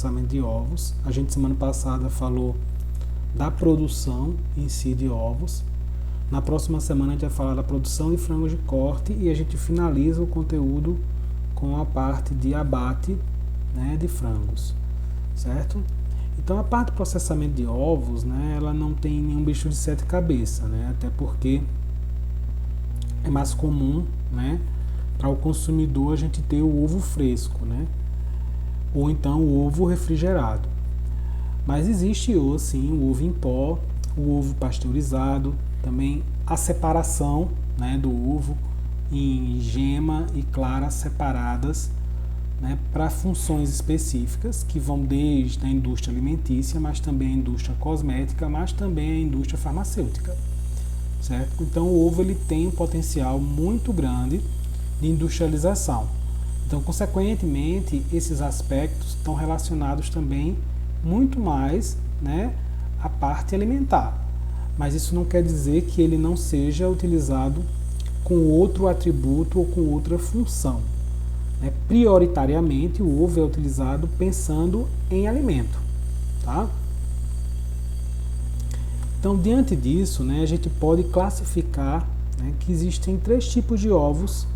processamento de ovos. A gente semana passada falou da produção em si de ovos. Na próxima semana a gente vai falar da produção de frangos de corte e a gente finaliza o conteúdo com a parte de abate, né, de frangos, certo? Então a parte de processamento de ovos, né, ela não tem nenhum bicho de sete cabeças, né, até porque é mais comum, né, para o consumidor a gente ter o ovo fresco, né, ou então o ovo refrigerado. Mas existe sim o ovo em pó, o ovo pasteurizado, também a separação, né, do ovo em gema e clara separadas, né, para funções específicas que vão desde a indústria alimentícia, mas também a indústria cosmética, mas também a indústria farmacêutica, certo? Então o ovo ele tem um potencial muito grande de industrialização. Então, consequentemente, esses aspectos estão relacionados também muito mais, né, à parte alimentar. Mas isso não quer dizer que ele não seja utilizado com outro atributo ou com outra função. Prioritariamente, o ovo é utilizado pensando em alimento. Tá? Então, diante disso, né, a gente pode classificar, né, que existem 3 tipos de ovos,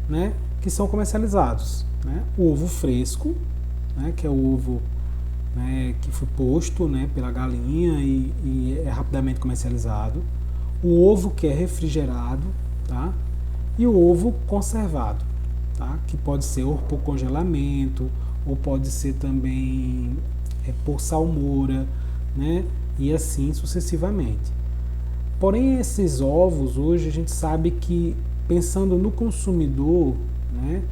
né, que são comercializados. Né? O ovo fresco, né, que é o ovo, né, que foi posto, né, pela galinha e é rapidamente comercializado. O ovo que é refrigerado, tá? E o ovo conservado, tá? Que pode ser ou por congelamento, ou pode ser também por salmoura, né? E assim sucessivamente. Porém, esses ovos, hoje a gente sabe que, pensando no consumidor, né,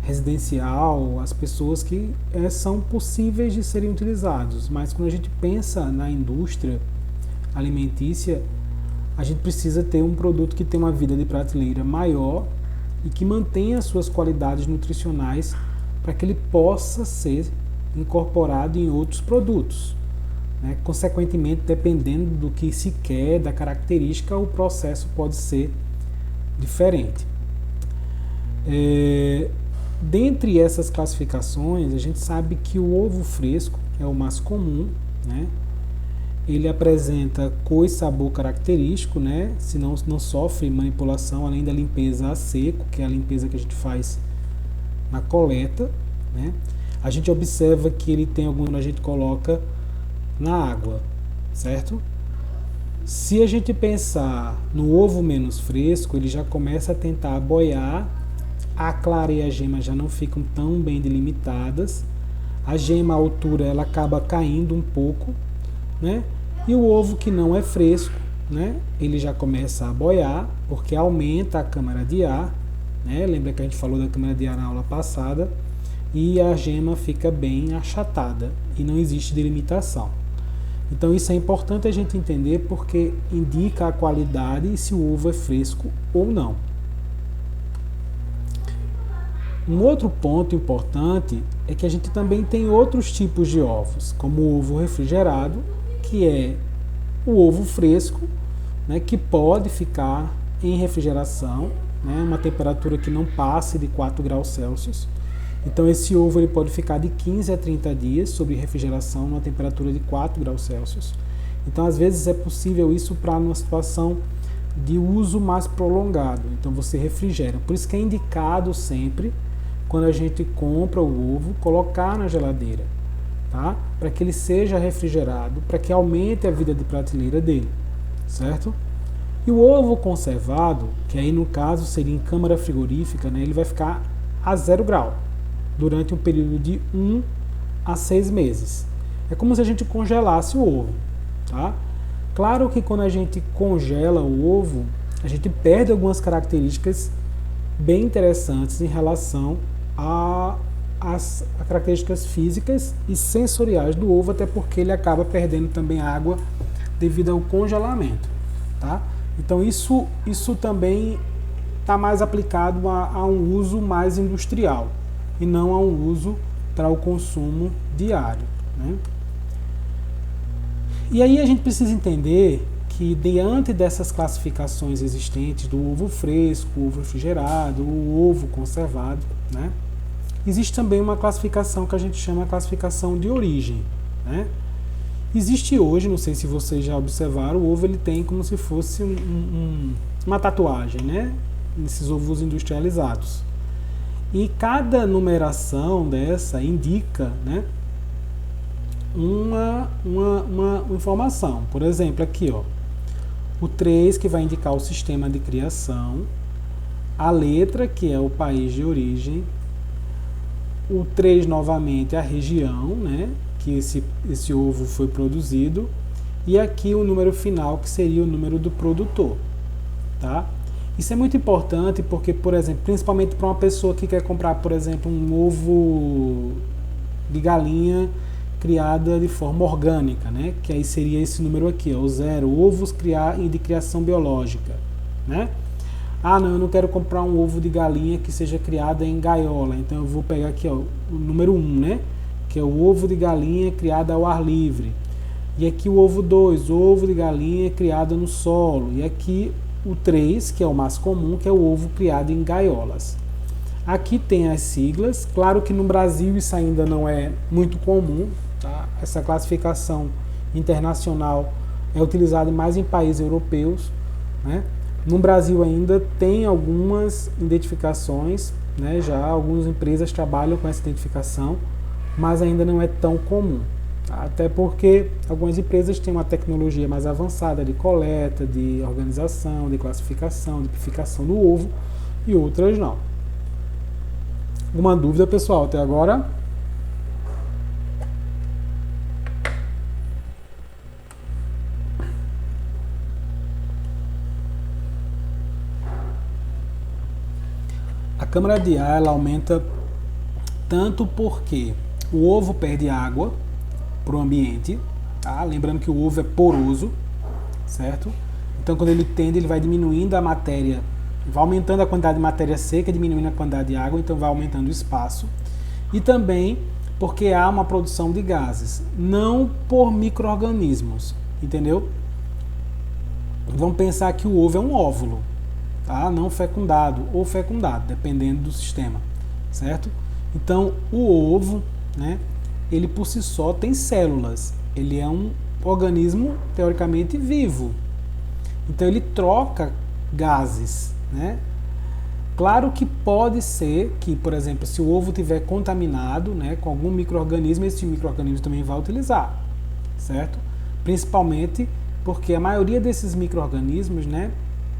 residencial, as pessoas que são possíveis de serem utilizados, mas quando a gente pensa na indústria alimentícia, a gente precisa ter um produto que tenha uma vida de prateleira maior e que mantenha as suas qualidades nutricionais para que ele possa ser incorporado em outros produtos. Né? Consequentemente, dependendo do que se quer, da característica, o processo pode ser diferente. Dentre essas classificações, a gente sabe que o ovo fresco é o mais comum, né? Ele apresenta cor e sabor característico, né? Se não sofre manipulação, além da limpeza a seco, que é a limpeza que a gente faz na coleta, né? A gente observa que ele tem algum, a gente coloca na água, certo? Se a gente pensar no ovo menos fresco, ele já começa a tentar boiar, a clara e a gema já não ficam tão bem delimitadas, a gema, a altura, ela acaba caindo um pouco, né? E o ovo que não é fresco, né, ele já começa a boiar, porque aumenta a câmara de ar, né? Lembra que a gente falou da câmara de ar na aula passada, e a gema fica bem achatada e não existe delimitação. Então isso é importante a gente entender porque indica a qualidade e se o ovo é fresco ou não. Um outro ponto importante é que a gente também tem outros tipos de ovos, como o ovo refrigerado, que é o ovo fresco, né, que pode ficar em refrigeração, né, uma temperatura que não passe de 4 graus Celsius. Então esse ovo ele pode ficar de 15 a 30 dias sob refrigeração numa temperatura de 4 graus Celsius. Então às vezes é possível isso para uma situação de uso mais prolongado. Então você refrigera. Por isso que é indicado sempre, quando a gente compra o ovo, colocar na geladeira, tá? Para que ele seja refrigerado, para que aumente a vida de prateleira dele, certo? E o ovo conservado, que aí no caso seria em câmara frigorífica, né, ele vai ficar a 0 grau durante um período de 1 a 6 meses. É como se a gente congelasse o ovo, tá? Claro que quando a gente congela o ovo, a gente perde algumas características bem interessantes em relação às características físicas e sensoriais do ovo, até porque ele acaba perdendo também água devido ao congelamento, tá? Então isso também está mais aplicado a um uso mais industrial e não a um uso para o consumo diário, né? E aí a gente precisa entender que diante dessas classificações existentes do ovo fresco, ovo refrigerado, o ovo conservado, né, Existe também uma classificação que a gente chama de classificação de origem, né? Existe hoje, não sei se vocês já observaram, o ovo ele tem como se fosse uma tatuagem, né? Nesses ovos industrializados. E cada numeração dessa indica, né, uma informação. Por exemplo, aqui, ó, o 3 que vai indicar o sistema de criação, a letra que é o país de origem, o 3 novamente a região, né, que esse ovo foi produzido, e aqui o número final que seria o número do produtor, tá? Isso é muito importante porque, por exemplo, principalmente para uma pessoa que quer comprar, por exemplo, um ovo de galinha criada de forma orgânica, né? Que aí seria esse número aqui, ó, o 0, ovos de criação biológica, né? Ah, não, eu não quero comprar um ovo de galinha que seja criada em gaiola, então eu vou pegar aqui, ó, o número 1, né? Que é o ovo de galinha criado ao ar livre. E aqui o ovo 2, ovo de galinha criado no solo. E aqui o 3, que é o mais comum, que é o ovo criado em gaiolas. Aqui tem as siglas. Claro que no Brasil isso ainda não é muito comum, tá? Essa classificação internacional é utilizada mais em países europeus, né? No Brasil ainda tem algumas identificações, né? Já algumas empresas trabalham com essa identificação, mas ainda não é tão comum. Até porque algumas empresas têm uma tecnologia mais avançada de coleta, de organização, de classificação, de pificação do ovo, e outras não. Alguma dúvida, pessoal, até agora? A câmara de ar ela aumenta tanto porque o ovo perde água para o ambiente, tá? Lembrando que o ovo é poroso, certo? Então quando ele tende, ele vai diminuindo a matéria, vai aumentando a quantidade de matéria seca, diminuindo a quantidade de água, então vai aumentando o espaço. E também porque há uma produção de gases, não por micro-organismos, entendeu? Vamos pensar que o ovo é um óvulo, tá? Não fecundado ou fecundado, dependendo do sistema, certo? Então o ovo, né, ele por si só tem células, ele é um organismo teoricamente vivo, então ele troca gases, né? Claro que pode ser que, por exemplo, se o ovo estiver contaminado, né, com algum micro-organismo, esse micro-organismo também vai utilizar, certo? Principalmente porque a maioria desses micro-organismos, né,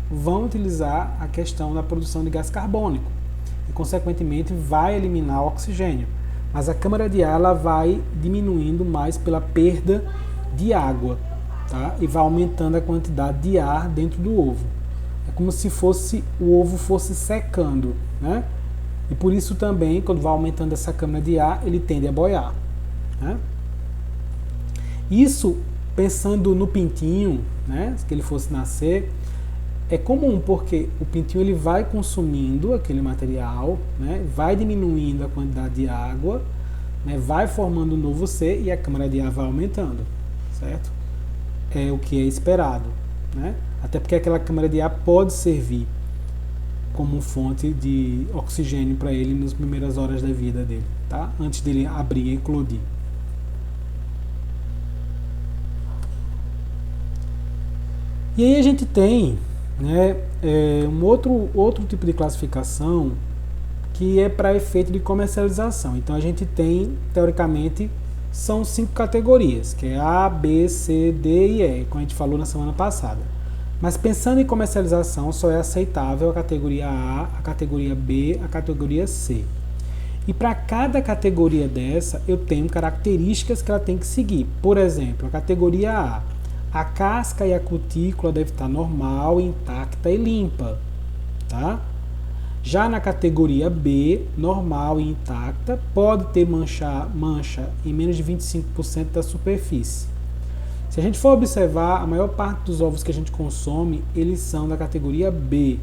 vão utilizar a questão da produção de gás carbônico e, consequentemente, vai eliminar o oxigênio. Mas a câmara de ar ela vai diminuindo mais pela perda de água, tá? E vai aumentando a quantidade de ar dentro do ovo. É como se o ovo fosse secando, né? E por isso também, quando vai aumentando essa câmara de ar, ele tende a boiar, né? Isso, pensando no pintinho, né, que ele fosse nascer, é comum porque o pintinho ele vai consumindo aquele material, né, vai diminuindo a quantidade de água, né, vai formando um novo ser e a câmara de ar vai aumentando, certo? É o que é esperado, né? Até porque aquela câmara de ar pode servir como fonte de oxigênio para ele nas primeiras horas da vida dele, tá? Antes dele abrir e eclodir. E aí a gente tem, né, um outro tipo de classificação que é para efeito de comercialização. Então a gente tem, teoricamente, são 5 categorias, que é A, B, C, D e E, como a gente falou na semana passada. Mas pensando em comercialização, só é aceitável a categoria A, a categoria B, a categoria C. E para cada categoria dessa, eu tenho características que ela tem que seguir. Por exemplo, a categoria A casca e a cutícula deve estar normal, intacta e limpa, tá? Já na categoria B, normal e intacta, pode ter mancha em menos de 25% da superfície. Se a gente for observar, a maior parte dos ovos que a gente consome, eles são da categoria B.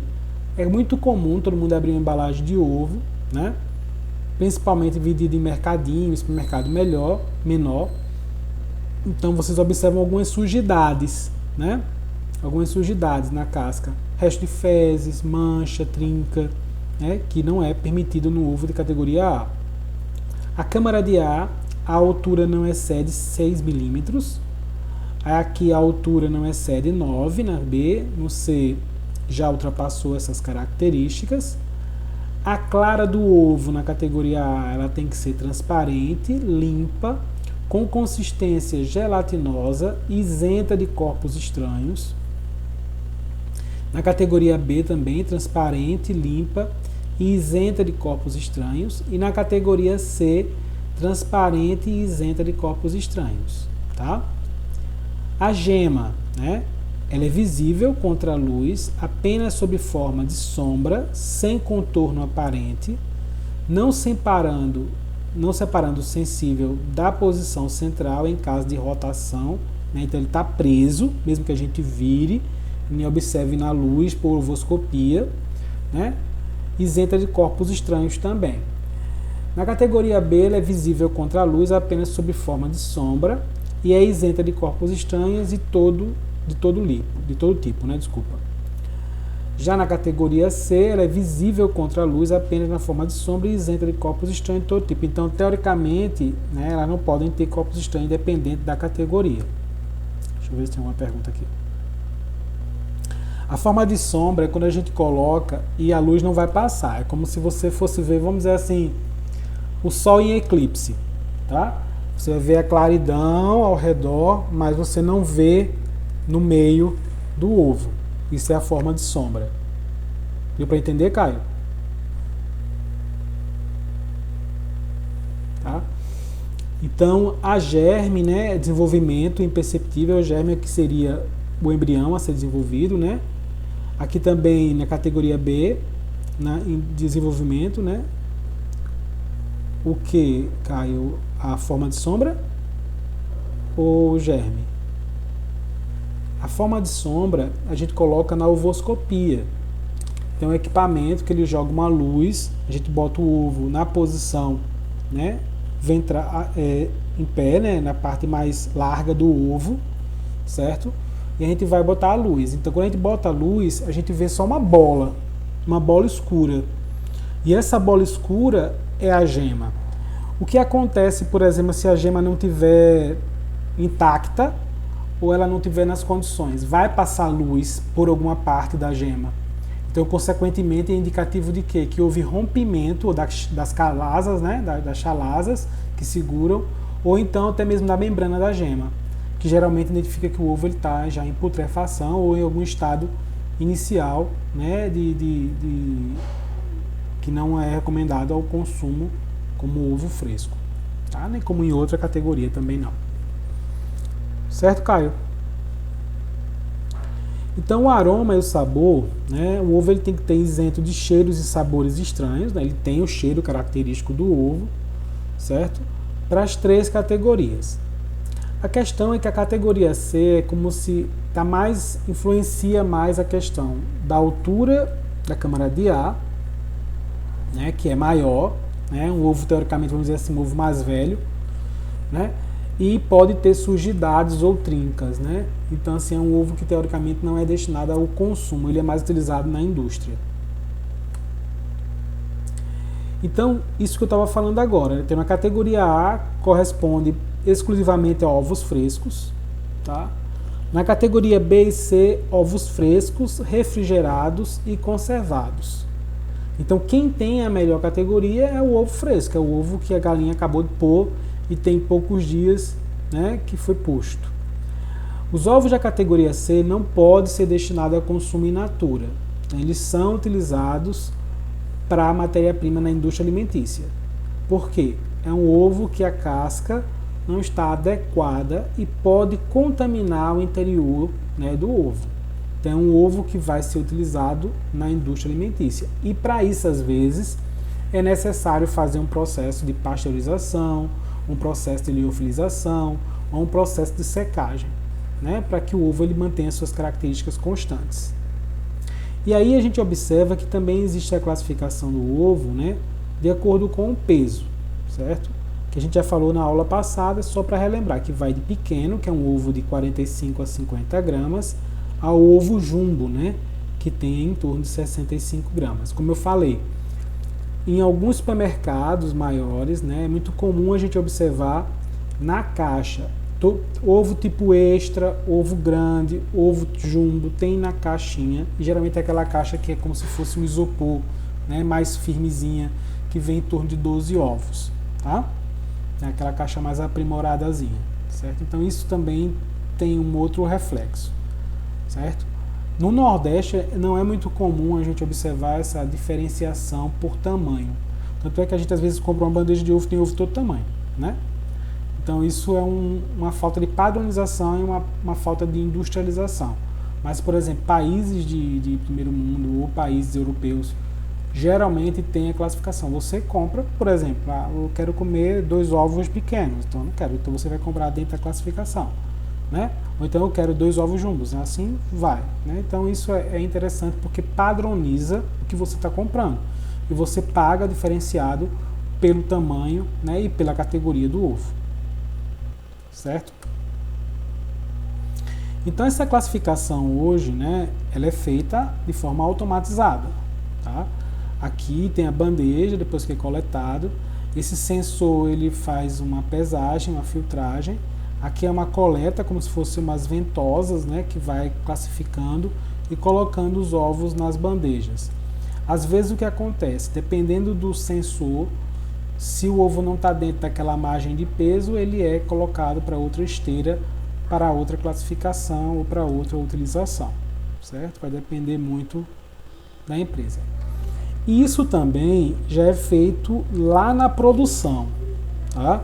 É muito comum todo mundo abrir uma embalagem de ovo, né? Principalmente vendido em mercadinho, supermercado menor. Então vocês observam algumas sujidades, né? Algumas sujidades na casca. Resto de fezes, mancha, trinca, né? Que não é permitido no ovo de categoria A. A câmara de A, a altura não excede 6 milímetros. Aqui a altura não excede 9 na B, no C já ultrapassou essas características. A clara do ovo na categoria A, ela tem que ser transparente, limpa, com consistência gelatinosa, isenta de corpos estranhos. Na categoria B também, transparente, limpa e isenta de corpos estranhos. E na categoria C, transparente e isenta de corpos estranhos. Tá? A gema, né? Ela é visível contra a luz apenas sob forma de sombra, sem contorno aparente, não separando o sensível da posição central em caso de rotação, né? Então ele está preso, mesmo que a gente vire e observe na luz por ovoscopia, né? Isenta de corpos estranhos também. Na categoria B, ela é visível contra a luz apenas sob forma de sombra e é isenta de corpos estranhos de todo tipo, né? Desculpa. Já na categoria C, ela é visível contra a luz apenas na forma de sombra e isenta de corpos estranhos de todo tipo. Então, teoricamente, né, elas não podem ter corpos estranhos independente da categoria. Deixa eu ver se tem uma pergunta aqui. A forma de sombra é quando a gente coloca e a luz não vai passar. É como se você fosse ver, vamos dizer assim, o Sol em eclipse, tá? Você vai ver a claridão ao redor, mas você não vê no meio do ovo. Isso é a forma de sombra. Deu para entender, Caio? Tá? Então, a germe, né, desenvolvimento imperceptível, a germe que seria o embrião a ser desenvolvido, né? Aqui também na categoria B, em desenvolvimento, né? O que, Caio? A forma de sombra ou germe? A forma de sombra a gente coloca na ovoscopia. Tem um equipamento que ele joga uma luz, a gente bota o ovo na posição, né, em pé, né, na parte mais larga do ovo, certo? E a gente vai botar a luz. Então, quando a gente bota a luz, a gente vê só uma bola escura. E essa bola escura é a gema. O que acontece, por exemplo, se a gema não estiver intacta ou ela não estiver nas condições? Vai passar luz por alguma parte da gema. Então, consequentemente, é indicativo de quê? Que houve rompimento das calasas, né? Das chalasas que seguram, ou então até mesmo da membrana da gema, que geralmente identifica que o ovo está já em putrefação ou em algum estado inicial, né? Que não é recomendado ao consumo como ovo fresco, tá? Nem como em outra categoria também não. Certo, Caio? Então, o aroma e o sabor, né? O ovo ele tem que ter isento de cheiros e sabores estranhos, né? Ele tem o cheiro característico do ovo, certo? Para as 3 categorias. A questão é que a categoria C é como se influencia mais a questão da altura da câmara de A, né? Que é maior, né? Um ovo, teoricamente, vamos dizer assim, um ovo mais velho, né? E pode ter sujidades ou trincas, né? Então, assim, é um ovo que teoricamente não é destinado ao consumo, ele é mais utilizado na indústria. Então, isso que eu estava falando agora, tem uma categoria A, corresponde exclusivamente a ovos frescos, tá? Na categoria B e C, ovos frescos, refrigerados e conservados. Então, quem tem a melhor categoria é o ovo fresco, é o ovo que a galinha acabou de pôr e tem poucos dias, né, que foi posto. Os ovos da categoria C não podem ser destinados a consumo in natura. Eles são utilizados para matéria-prima na indústria alimentícia. Por quê? É um ovo que a casca não está adequada e pode contaminar o interior, né, do ovo. Então é um ovo que vai ser utilizado na indústria alimentícia. E para isso, às vezes, é necessário fazer um processo de pasteurização, um processo de liofilização ou um processo de secagem, né, para que o ovo ele mantenha suas características constantes. E aí a gente observa que também existe a classificação do ovo, né, de acordo com o peso, certo? Que a gente já falou na aula passada, só para relembrar, que vai de pequeno, que é um ovo de 45 a 50 gramas, ao ovo jumbo, né, que tem em torno de 65 gramas. Como eu falei, em alguns supermercados maiores, né, é muito comum a gente observar na caixa ovo tipo extra, ovo grande, ovo jumbo, tem na caixinha, e geralmente é aquela caixa que é como se fosse um isopor, né, mais firmezinha, que vem em torno de 12 ovos, tá? É aquela caixa mais aprimoradazinha, certo? Então isso também tem um outro reflexo, certo? No Nordeste não é muito comum a gente observar essa diferenciação por tamanho. Tanto é que a gente às vezes compra uma bandeja de ovo que tem ovo de todo tamanho, né? Então isso é uma falta de padronização e uma falta de industrialização. Mas, por exemplo, países de primeiro mundo ou países europeus geralmente tem a classificação. Você compra, por exemplo, eu quero comer 2 ovos pequenos, então eu não quero, então você vai comprar dentro da classificação, né? Ou então eu quero 2 ovos jumbos, né? Assim vai, né? Então isso é interessante porque padroniza o que você está comprando e você paga diferenciado pelo tamanho, né, e pela categoria do ovo, certo? Então essa classificação hoje, né, ela é feita de forma automatizada, tá? Aqui tem a bandeja, depois que é coletado, esse sensor ele faz uma pesagem, uma filtragem. Aqui é uma coleta, como se fossem umas ventosas, né, que vai classificando e colocando os ovos nas bandejas. Às vezes o que acontece, dependendo do sensor, se o ovo não está dentro daquela margem de peso, ele é colocado para outra esteira, para outra classificação ou para outra utilização, certo? Vai depender muito da empresa. Isso também já é feito lá na produção, tá?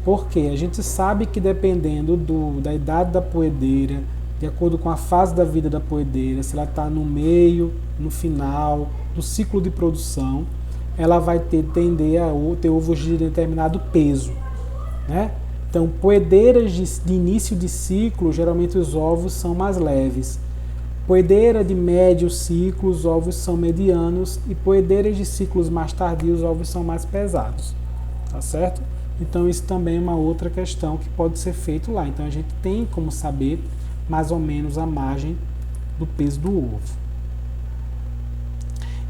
Porque a gente sabe que dependendo da idade da poedeira, de acordo com a fase da vida da poedeira, se ela está no meio, no final do ciclo de produção, ela vai tender a ter ovos de determinado peso, né? Então, poedeiras de início de ciclo, geralmente os ovos são mais leves. Poedeira de médio ciclo, os ovos são medianos, e poedeiras de ciclos mais tardios, os ovos são mais pesados, tá certo? Então isso também é uma outra questão que pode ser feito lá. Então a gente tem como saber mais ou menos a margem do peso do ovo.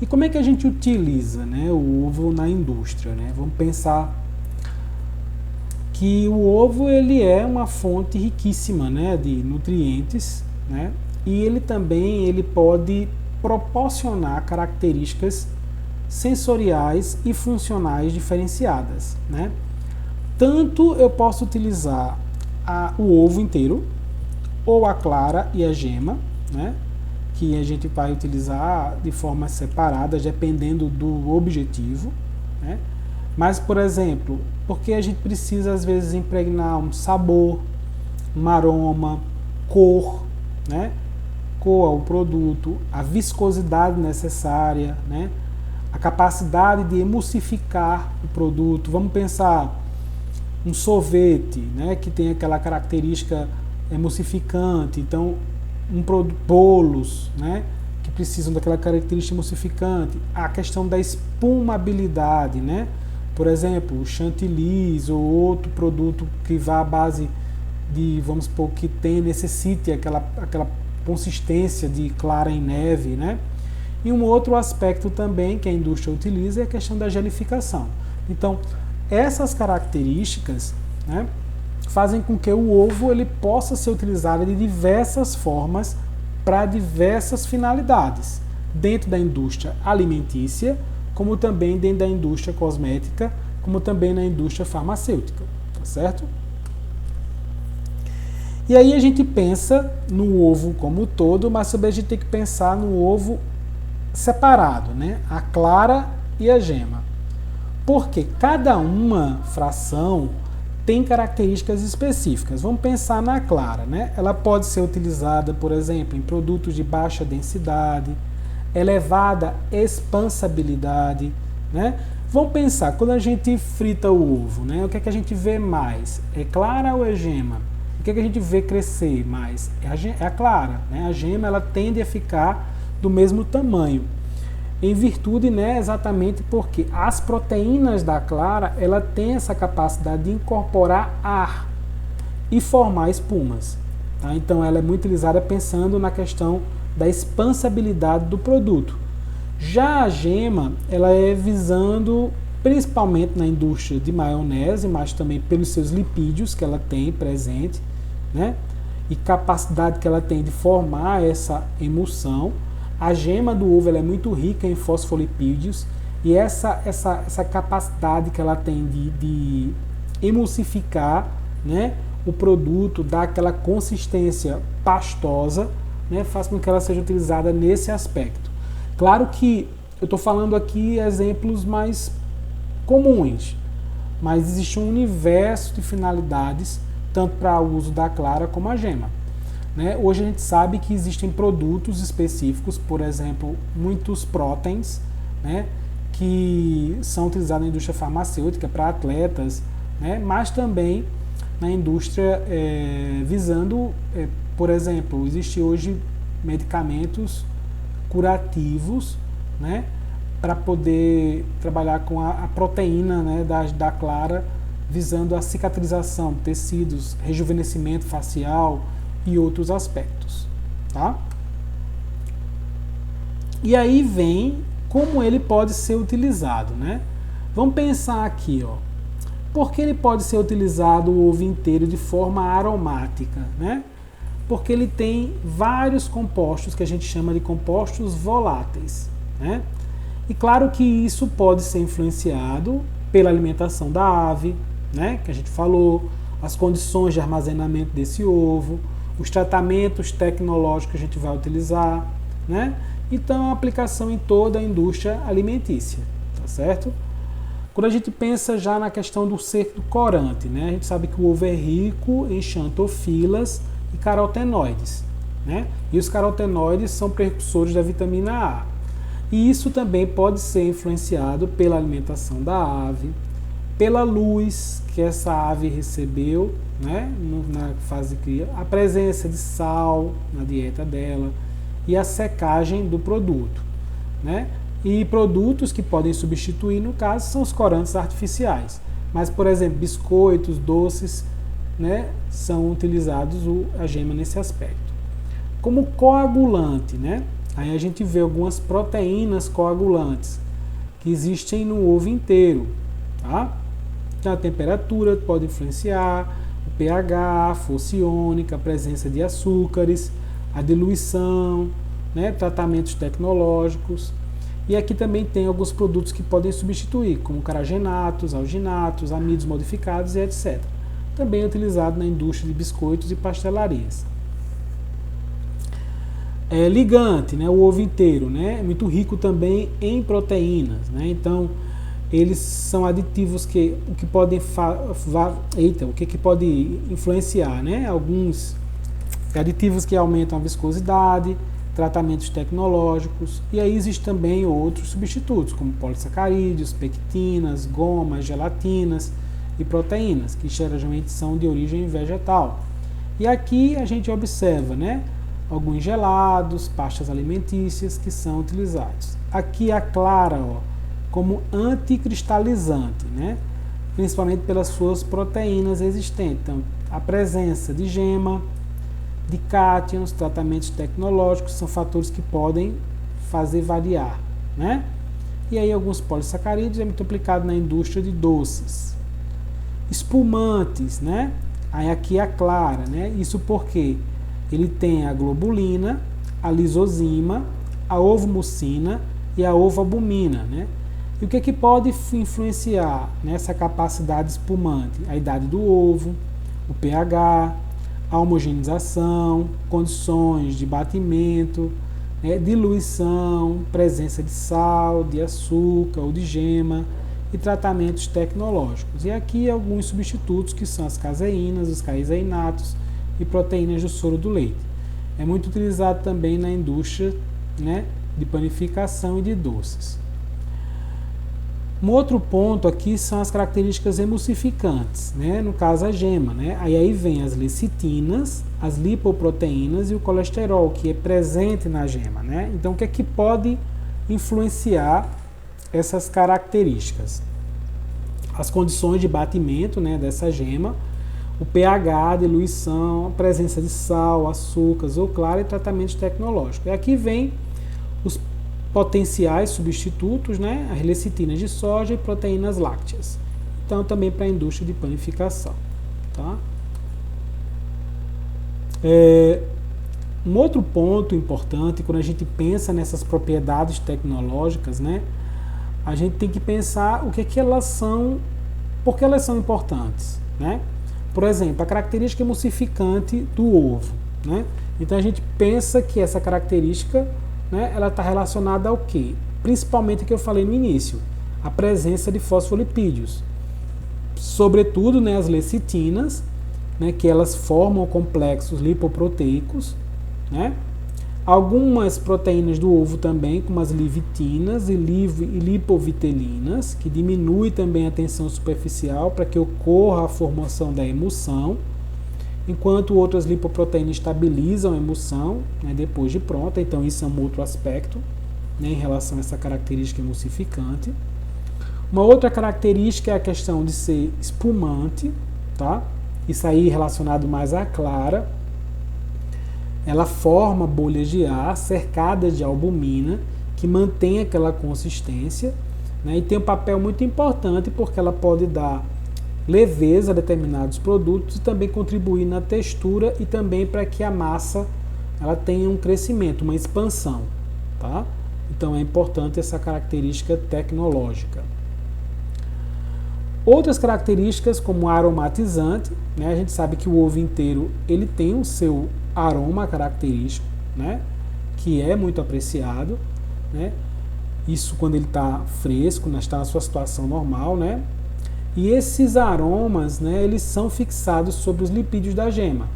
E como é que a gente utiliza, né, o ovo na indústria, né? Vamos pensar que o ovo ele é uma fonte riquíssima, né, de nutrientes, né? E ele também pode proporcionar características sensoriais e funcionais diferenciadas, né? Tanto eu posso utilizar o ovo inteiro, ou a clara e a gema, né? Que a gente vai utilizar de forma separada, dependendo do objetivo, né? Mas, por exemplo, porque a gente precisa às vezes impregnar um sabor, um aroma, cor, né? Cor ao produto, a viscosidade necessária, né? A capacidade de emulsificar o produto. Vamos pensar um sorvete, né? Que tem aquela característica emulsificante. Então, bolos, né? Que precisam daquela característica emulsificante. A questão da espumabilidade, né? Por exemplo, o chantilly ou outro produto que vá à base de, vamos supor, que necessite aquela consistência de clara em neve, né? E um outro aspecto também que a indústria utiliza é a questão da gelificação. Então, essas características, né, fazem com que o ovo ele possa ser utilizado de diversas formas para diversas finalidades, dentro da indústria alimentícia, como também dentro da indústria cosmética, como também na indústria farmacêutica, tá certo? E aí a gente pensa no ovo como um todo, mas também a gente tem que pensar no ovo separado, né? A clara e a gema. Porque cada uma fração tem características específicas. Vamos pensar na clara, né? Ela pode ser utilizada, por exemplo, em produtos de baixa densidade, elevada expansibilidade, né? Vamos pensar, quando a gente frita o ovo, né? O que é que a gente vê mais? É clara ou é gema? O que é que a gente vê crescer mais? É a clara, né? A gema ela tende a ficar do mesmo tamanho, em virtude, né, exatamente porque as proteínas da clara ela tem essa capacidade de incorporar ar e formar espumas, tá? Então ela é muito utilizada pensando na questão da expansibilidade do produto. Já a gema, ela é visando principalmente na indústria de maionese, mas também pelos seus lipídios que ela tem presente, né? E capacidade que ela tem de formar essa emulsão. A gema do ovo ela é muito rica em fosfolipídios e essa capacidade que ela tem de emulsificar, né, o produto, dar aquela consistência pastosa, né, faz com que ela seja utilizada nesse aspecto. Claro que eu estou falando aqui exemplos mais comuns, mas existe um universo de finalidades tanto para o uso da clara como a gema. Né? Hoje a gente sabe que existem produtos específicos, por exemplo, muitos próteins, né, que são utilizados na indústria farmacêutica para atletas, né, mas também na indústria visando, por exemplo, existe hoje medicamentos curativos, né, para poder trabalhar com a proteína, né, da clara, visando a cicatrização de tecidos, rejuvenescimento facial e outros aspectos. Tá? E aí vem como ele pode ser utilizado. Né? Vamos pensar aqui, ó. Por que ele pode ser utilizado o ovo inteiro de forma aromática? Né? Porque ele tem vários compostos que a gente chama de compostos voláteis. Né? E claro que isso pode ser influenciado pela alimentação da ave, né, que a gente falou, as condições de armazenamento desse ovo, os tratamentos tecnológicos que a gente vai utilizar, né? Então, a aplicação em toda a indústria alimentícia, tá certo? Quando a gente pensa já na questão do ser corante, né, a gente sabe que o ovo é rico em xantofilas e carotenoides, né? E os carotenoides são precursores da vitamina A. E isso também pode ser influenciado pela alimentação da ave, pela luz que essa ave recebeu, né, na fase de cria, a presença de sal na dieta dela e a secagem do produto. Né? E produtos que podem substituir, no caso, são os corantes artificiais. Mas, por exemplo, biscoitos, doces, né, são utilizados a gema nesse aspecto. Como coagulante, né? Aí a gente vê algumas proteínas coagulantes que existem no ovo inteiro. Tá? A temperatura pode influenciar, o pH, a força iônica, a presença de açúcares, a diluição, né, tratamentos tecnológicos. E aqui também tem alguns produtos que podem substituir, como caragenatos, alginatos, amidos modificados e etc. Também é utilizado na indústria de biscoitos e pastelarias. Ligante, né, o ovo inteiro, né, é muito rico também em proteínas. Né, então, eles são aditivos que podem pode influenciar, né? Alguns aditivos que aumentam a viscosidade, tratamentos tecnológicos, e aí existem também outros substitutos, como polissacarídeos, pectinas, gomas, gelatinas e proteínas, que geralmente são de origem vegetal. E aqui a gente observa, né, alguns gelados, pastas alimentícias que são utilizados. Aqui a clara, ó, como anticristalizante, né? Principalmente pelas suas proteínas existentes. Então, a presença de gema, de cátions, tratamentos tecnológicos são fatores que podem fazer variar, né? E aí alguns polissacarídeos é muito aplicado na indústria de doces. Espumantes, né? Aí aqui a clara, né? Isso porque ele tem a globulina, a lisozima, a ovomucina e a ovoalbumina, né? E o que pode influenciar nessa capacidade espumante? A idade do ovo, o pH, a homogeneização, condições de batimento, né, diluição, presença de sal, de açúcar ou de gema e tratamentos tecnológicos. E aqui alguns substitutos que são as caseínas, os caseinatos e proteínas do soro do leite. É muito utilizado também na indústria, né, de panificação e de doces. Um outro ponto aqui são as características emulsificantes, né? No caso a gema, né? Aí vem as lecitinas, as lipoproteínas e o colesterol, que é presente na gema, né? Então o que é que pode influenciar essas características? As condições de batimento, né, dessa gema, o pH, a diluição, a presença de sal, açúcares ou clara e tratamentos tecnológicos. E aqui vem os potenciais substitutos, né? As lecitinas de soja e proteínas lácteas. Então, também para a indústria de panificação. Tá? Um outro ponto importante, quando a gente pensa nessas propriedades tecnológicas, né? A gente tem que pensar o que elas são, por que elas são importantes, né? Por exemplo, a característica emulsificante do ovo, né? Então a gente pensa que essa característica, né, ela está relacionada ao quê? Principalmente o que eu falei no início, a presença de fosfolipídios, sobretudo, né, as lecitinas, né, que elas formam complexos lipoproteicos, né? Algumas proteínas do ovo também, como as livitinas e lipovitelinas, que diminui também a tensão superficial para que ocorra a formação da emulsão, enquanto outras lipoproteínas estabilizam a emulsão, né, depois de pronta. Então isso é um outro aspecto, né, em relação a essa característica emulsificante. Uma outra característica é a questão de ser espumante, tá? Isso aí relacionado mais à clara. Ela forma bolhas de ar cercadas de albumina, que mantém aquela consistência, né, e tem um papel muito importante porque ela pode dar leveza a determinados produtos e também contribuir na textura e também para que a massa ela tenha um crescimento, uma expansão. Tá? Então é importante essa característica tecnológica. Outras características como aromatizante, né, a gente sabe que o ovo inteiro ele tem o seu aroma característico, né, que é muito apreciado, né, isso quando ele está fresco, está na sua situação normal, né, e esses aromas, né, eles são fixados sobre os lipídios da gema,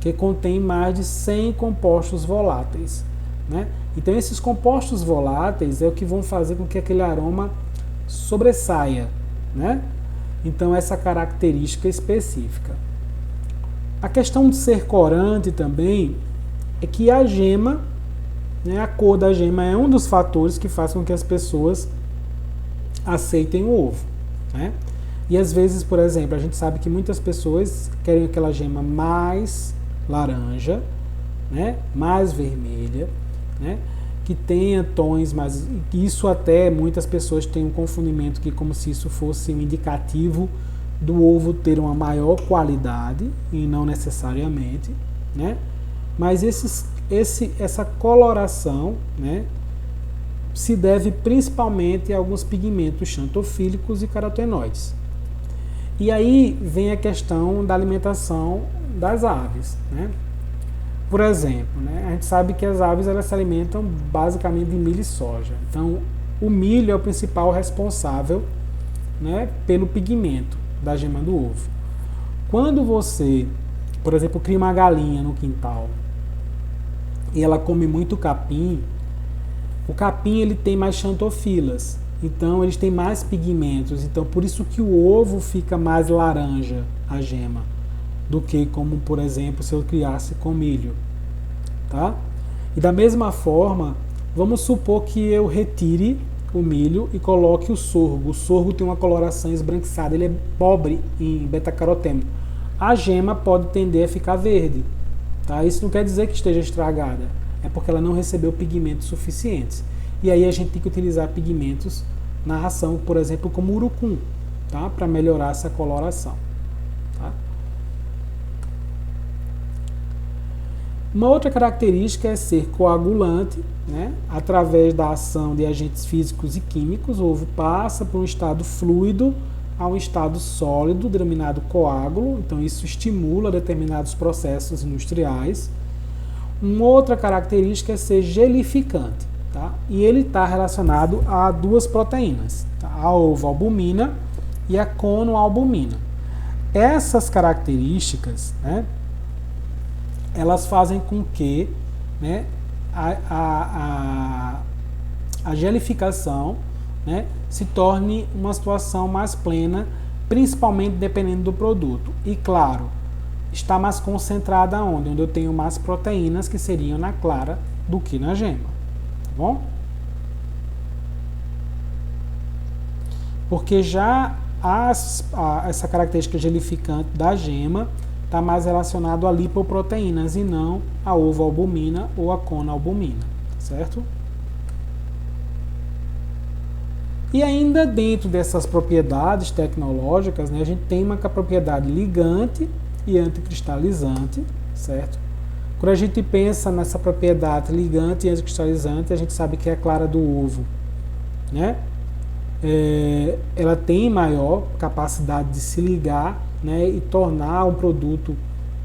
que contém mais de 100 compostos voláteis, né. Então esses compostos voláteis é o que vão fazer com que aquele aroma sobressaia, né. Então essa característica específica. A questão de ser corante também é que a gema, né, a cor da gema é um dos fatores que faz com que as pessoas aceitem o ovo, né? E às vezes, por exemplo, a gente sabe que muitas pessoas querem aquela gema mais laranja, né, mais vermelha, né, que tenha tons mais... Isso até muitas pessoas têm um confundimento que como se isso fosse um indicativo do ovo ter uma maior qualidade, e não necessariamente, né? Mas essa coloração, né, se deve principalmente a alguns pigmentos xantofílicos e carotenoides. E aí vem a questão da alimentação das aves, né? Por exemplo, né, a gente sabe que as aves elas se alimentam basicamente de milho e soja. Então, o milho é o principal responsável, né, pelo pigmento da gema do ovo. Quando você, por exemplo, cria uma galinha no quintal e ela come muito capim, o capim ele tem mais xantofilas, então eles têm mais pigmentos, então por isso que o ovo fica mais laranja, a gema, do que como, por exemplo, se eu criasse com milho, tá? E da mesma forma, vamos supor que eu retire o milho e coloque o sorgo. O sorgo tem uma coloração esbranquiçada, ele é pobre em beta-caroteno. A gema pode tender a ficar verde, tá? Isso não quer dizer que esteja estragada, é porque ela não recebeu pigmentos suficientes. E aí a gente tem que utilizar pigmentos na ração, por exemplo, como urucum, tá? Para melhorar essa coloração. Tá? Uma outra característica é ser coagulante, né? Através da ação de agentes físicos e químicos, o ovo passa por um estado fluido a um estado sólido, denominado coágulo, então isso estimula determinados processos industriais. Uma outra característica é ser gelificante, tá? E ele está relacionado a duas proteínas, tá? A ovoalbumina e a conoalbumina. Essas características, né, elas fazem com que, né, a gelificação, né, se torne uma situação mais plena, principalmente dependendo do produto. E claro, está mais concentrada onde? Onde eu tenho mais proteínas, que seriam na clara do que na gema. Tá bom? Porque já essa característica gelificante da gema está mais relacionado a lipoproteínas e não a ovoalbumina ou a conoalbumina, certo? E ainda dentro dessas propriedades tecnológicas, né, a gente tem uma propriedade ligante e anticristalizante, certo? Quando a gente pensa nessa propriedade ligante e anticristalizante, a gente sabe que é a clara do ovo, né? Ela tem maior capacidade de se ligar, né, e tornar um produto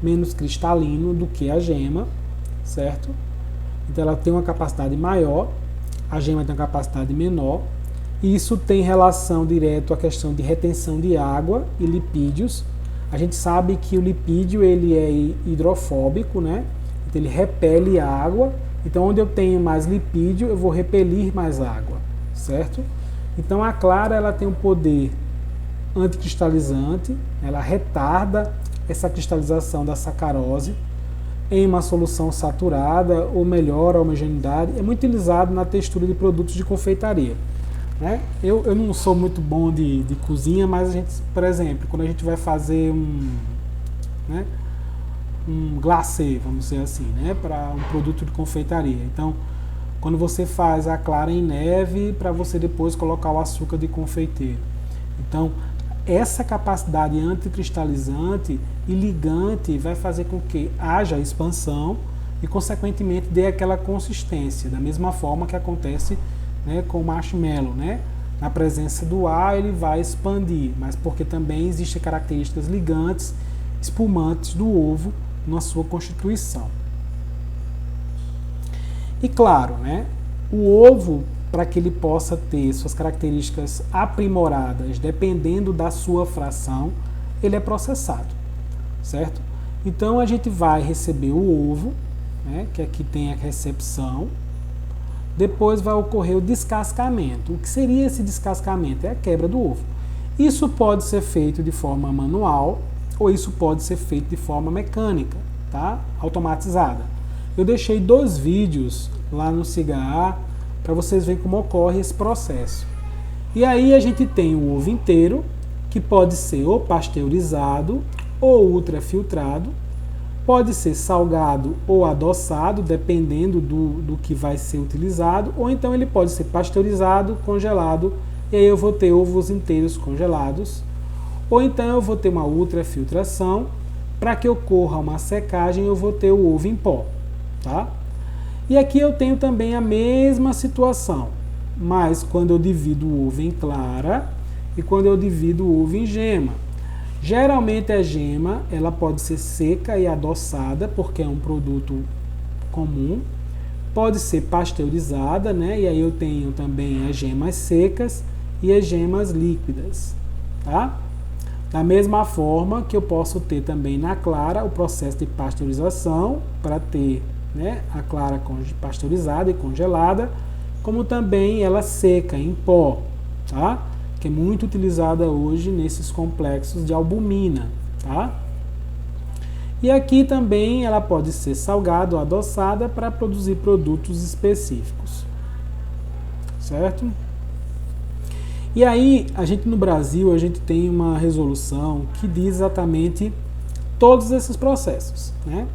menos cristalino do que a gema, certo? Então ela tem uma capacidade maior, a gema tem uma capacidade menor, e isso tem relação direta à questão de retenção de água e lipídios. A gente sabe que o lipídio ele é hidrofóbico, né? Então ele repele a água. Então onde eu tenho mais lipídio, eu vou repelir mais água, certo? Então a clara ela tem um poder anticristalizante, ela retarda essa cristalização da sacarose em uma solução saturada ou melhora a homogeneidade. É muito utilizado na textura de produtos de confeitaria, né? Eu não sou muito bom de cozinha, mas a gente, por exemplo, quando a gente vai fazer um glacê, vamos dizer assim, né, para um produto de confeitaria. Então, quando você faz a clara em neve para você depois colocar o açúcar de confeiteiro. Então, essa capacidade anticristalizante e ligante vai fazer com que haja expansão e, consequentemente, dê aquela consistência, da mesma forma que acontece, né, com o marshmallow, né? Na presença do ar ele vai expandir, mas porque também existem características ligantes, espumantes do ovo na sua constituição. E claro, né, o ovo, para que ele possa ter suas características aprimoradas, dependendo da sua fração, ele é processado, certo? Então a gente vai receber o ovo, né, que aqui tem a recepção, depois vai ocorrer o descascamento. O que seria esse descascamento? É a quebra do ovo. Isso pode ser feito de forma manual ou isso pode ser feito de forma mecânica, tá? Automatizada. Eu deixei 2 vídeos lá no SIGA para vocês verem como ocorre esse processo. E aí a gente tem o ovo inteiro, que pode ser ou pasteurizado ou ultrafiltrado, pode ser salgado ou adoçado, dependendo do que vai ser utilizado, ou então ele pode ser pasteurizado, congelado, e aí eu vou ter ovos inteiros congelados, ou então eu vou ter uma ultrafiltração, para que ocorra uma secagem eu vou ter o ovo em pó, tá? E aqui eu tenho também a mesma situação, mas quando eu divido o ovo em clara e quando eu divido o ovo em gema. Geralmente a gema ela pode ser seca e adoçada, porque é um produto comum. Pode ser pasteurizada, né? E aí eu tenho também as gemas secas e as gemas líquidas, tá? Da mesma forma que eu posso ter também na clara o processo de pasteurização para ter, né, a clara pasteurizada e congelada, como também ela seca em pó, tá? Que é muito utilizada hoje nesses complexos de albumina, tá? E aqui também ela pode ser salgada ou adoçada para produzir produtos específicos, certo? E aí, a gente no Brasil, a gente tem uma resolução que diz exatamente todos esses processos, né?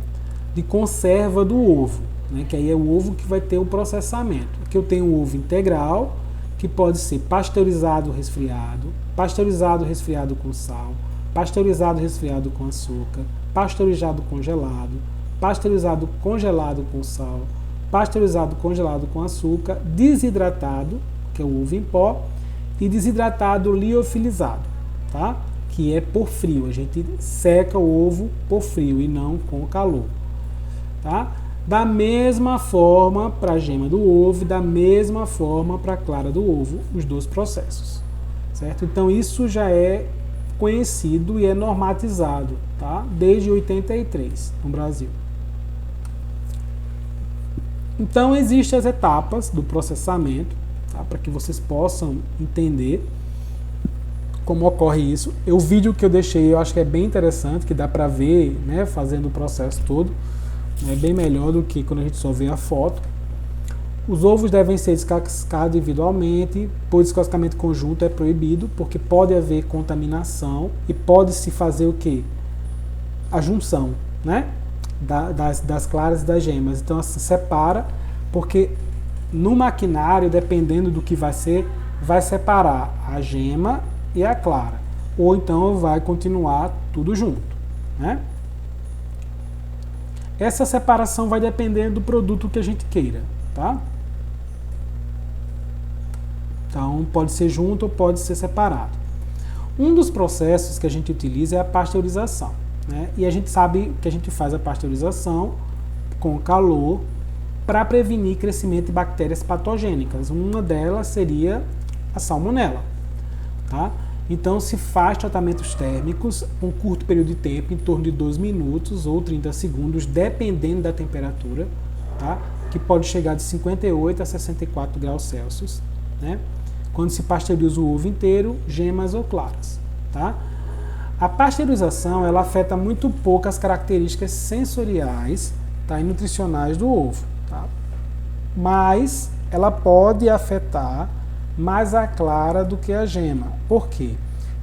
De conserva do ovo, né? Que aí é o ovo que vai ter o processamento. Aqui eu tenho o ovo integral, que pode ser pasteurizado resfriado com sal, pasteurizado resfriado com açúcar, pasteurizado congelado, pasteurizado congelado com sal, pasteurizado congelado com açúcar, desidratado, que é o ovo em pó, e desidratado liofilizado, tá? Que é por frio. A gente seca o ovo por frio e não com calor, tá? Da mesma forma para a gema do ovo, da mesma forma para a clara do ovo, os 2 processos, certo? Então isso já é conhecido e é normatizado, tá? Desde 83 no Brasil. Então existem as etapas do processamento, tá? Para que vocês possam entender como ocorre isso. O vídeo que eu deixei eu acho que é bem interessante, que dá para ver, né, fazendo o processo todo. É bem melhor do que quando a gente só vê a foto. Os ovos devem ser descascados individualmente, pois descascamento conjunto é proibido, porque pode haver contaminação e pode-se fazer o quê? A junção, né? Das claras e das gemas. Então, assim, separa, porque no maquinário, dependendo do que vai ser, vai separar a gema e a clara, ou então vai continuar tudo junto, né? Essa separação vai depender do produto que a gente queira, tá? Então, pode ser junto ou pode ser separado. Um dos processos que a gente utiliza é a pasteurização, né? E a gente sabe que a gente faz a pasteurização com calor para prevenir crescimento de bactérias patogênicas. Uma delas seria a salmonela, tá? Então, se faz tratamentos térmicos por um curto período de tempo, em torno de 2 minutos ou 30 segundos, dependendo da temperatura, tá? Que pode chegar de 58 a 64 graus Celsius, né? Quando se pasteuriza o ovo inteiro, gemas ou claras, tá? A pasteurização, ela afeta muito pouco as características sensoriais, tá, e nutricionais do ovo, tá? Mas ela pode afetar mais a clara do que a gema. Por quê?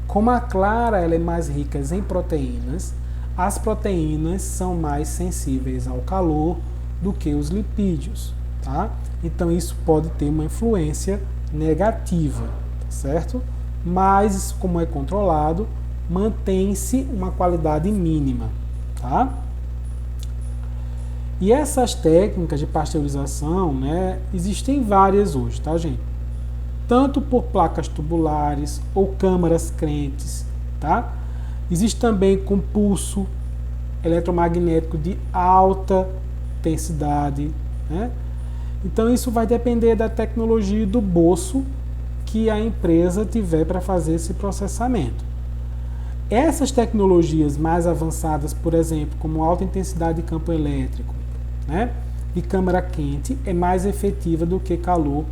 Como a clara ela é mais rica em proteínas, as proteínas são mais sensíveis ao calor do que os lipídios, tá? Então isso pode ter uma influência negativa, tá certo? Mas isso, como é controlado, mantém-se uma qualidade mínima, tá? E essas técnicas de pasteurização, né, existem várias hoje, tá, gente? Tanto por placas tubulares ou câmaras quentes, tá? Existe também com pulso eletromagnético de alta intensidade, né? Então isso vai depender da tecnologia e do bolso que a empresa tiver para fazer esse processamento. Essas tecnologias mais avançadas, por exemplo, como alta intensidade de campo elétrico, né, e câmara quente, é mais efetiva do que calor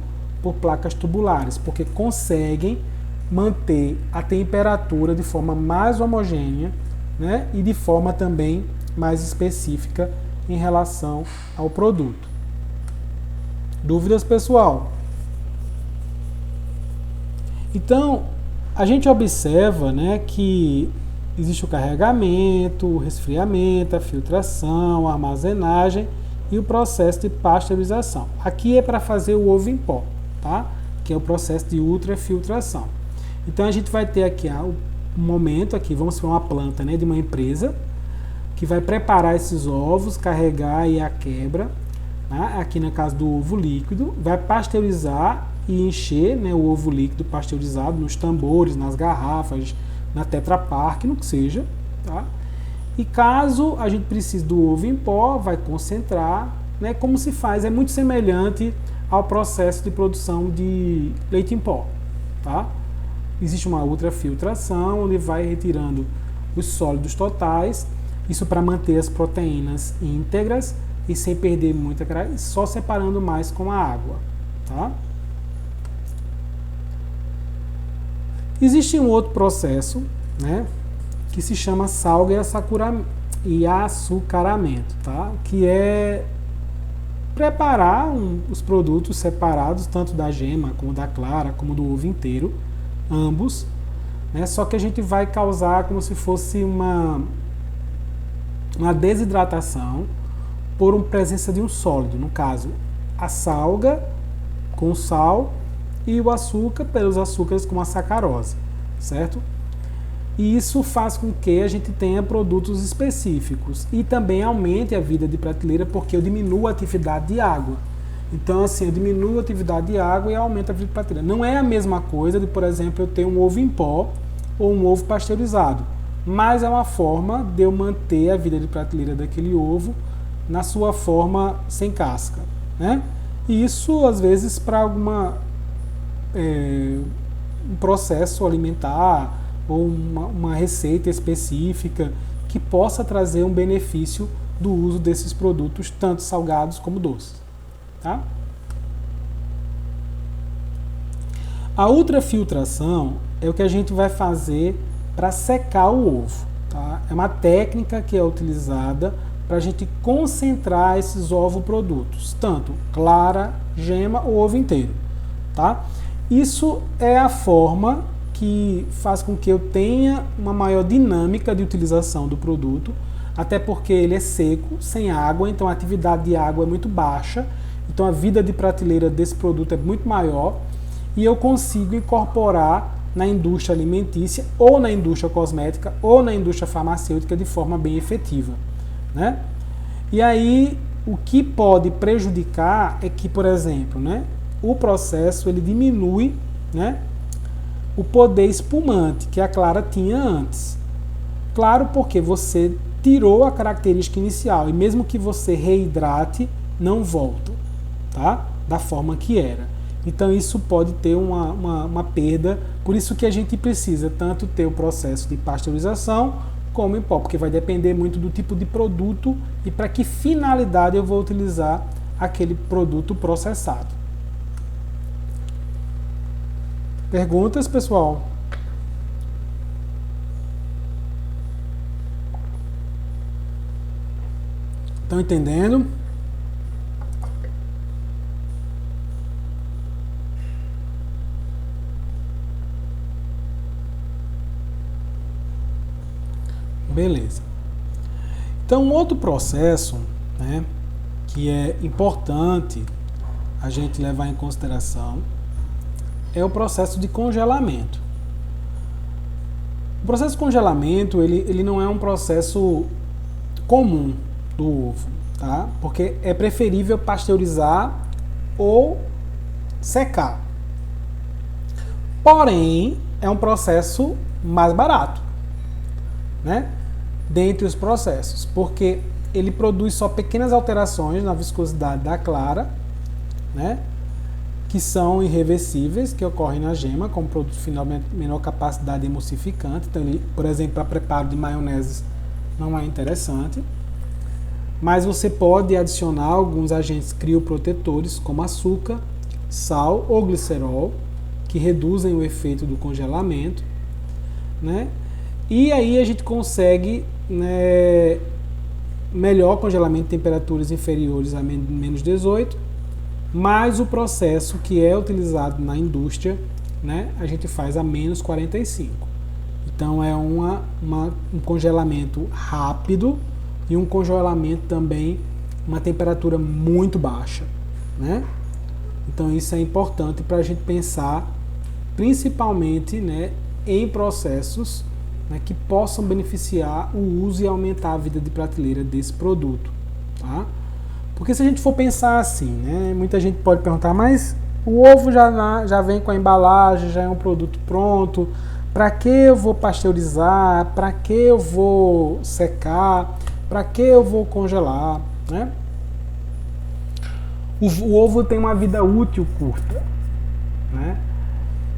por placas tubulares, porque conseguem manter a temperatura de forma mais homogênea, né, e de forma também mais específica em relação ao produto. Dúvidas, pessoal? Então, a gente observa, né, que existe o carregamento, o resfriamento, a filtração, a armazenagem e o processo de pasteurização. Aqui é para fazer o ovo em pó, tá? Que é o processo de ultrafiltração. Então a gente vai ter aqui um momento, aqui vamos para uma planta, né, de uma empresa que vai preparar esses ovos, carregar e a quebra, né, aqui na casa do ovo líquido, vai pasteurizar e encher, né, o ovo líquido pasteurizado nos tambores, nas garrafas, na Tetra Pak, no que seja, tá? E caso a gente precise do ovo em pó, vai concentrar, né, como se faz, é muito semelhante ao processo de produção de leite em pó, tá? Existe uma ultrafiltração, onde vai retirando os sólidos totais, isso para manter as proteínas íntegras e sem perder muita, só separando mais com a água, tá? Existe um outro processo, né, que se chama salga e açucaramento, tá? Que é preparar os produtos separados, tanto da gema como da clara, como do ovo inteiro, ambos, né? Só que a gente vai causar como se fosse uma desidratação por uma presença de um sólido, no caso, a salga com sal e o açúcar pelos açúcares como a sacarose, certo? E isso faz com que a gente tenha produtos específicos e também aumente a vida de prateleira, porque eu diminuo a atividade de água. Então, assim, eu diminuo a atividade de água e aumento a vida de prateleira. Não é a mesma coisa de, por exemplo, eu ter um ovo em pó ou um ovo pasteurizado, mas é uma forma de eu manter a vida de prateleira daquele ovo na sua forma sem casca, né? E isso, às vezes, para um processo alimentar ou uma receita específica que possa trazer um benefício do uso desses produtos, tanto salgados como doces, tá? A ultrafiltração é o que a gente vai fazer para secar o ovo, tá? É uma técnica que é utilizada para a gente concentrar esses ovoprodutos, tanto clara, gema ou ovo inteiro, tá? Isso é a forma que faz com que eu tenha uma maior dinâmica de utilização do produto, até porque ele é seco, sem água, então a atividade de água é muito baixa, então a vida de prateleira desse produto é muito maior e eu consigo incorporar na indústria alimentícia, ou na indústria cosmética, ou na indústria farmacêutica de forma bem efetiva, né? E aí, o que pode prejudicar é que, por exemplo, né, o processo ele diminui, né, o poder espumante que a clara tinha antes. Claro, porque você tirou a característica inicial, e mesmo que você reidrate, não volta, tá? Da forma que era. Então isso pode ter uma perda, por isso que a gente precisa tanto ter o processo de pasteurização como em pó, porque vai depender muito do tipo de produto e para que finalidade eu vou utilizar aquele produto processado. Perguntas, pessoal? Estão entendendo? Beleza. Então, um outro processo, né, que é importante a gente levar em consideração é o processo de congelamento. O processo de congelamento, ele não é um processo comum do ovo, tá? Porque é preferível pasteurizar ou secar. Porém, é um processo mais barato, né? Dentre os processos, porque ele produz só pequenas alterações na viscosidade da clara, né? Que são irreversíveis, que ocorrem na gema, como produto final menor capacidade emulsificante. Então, ele, por exemplo, para preparo de maionese não é interessante. Mas você pode adicionar alguns agentes crioprotetores, como açúcar, sal ou glicerol, que reduzem o efeito do congelamento, né? E aí a gente consegue, né, melhor congelamento em temperaturas inferiores a menos 18, mas o processo que é utilizado na indústria, né, a gente faz a menos 45. Então é um congelamento rápido e um congelamento também uma temperatura muito baixa, né? Então isso é importante para a gente pensar principalmente, né, em processos, né, que possam beneficiar o uso e aumentar a vida de prateleira desse produto, tá? Porque se a gente for pensar assim, né, muita gente pode perguntar, mas o ovo já vem com a embalagem, já é um produto pronto, para que eu vou pasteurizar, para que eu vou secar, para que eu vou congelar, né? O ovo tem uma vida útil curta, né?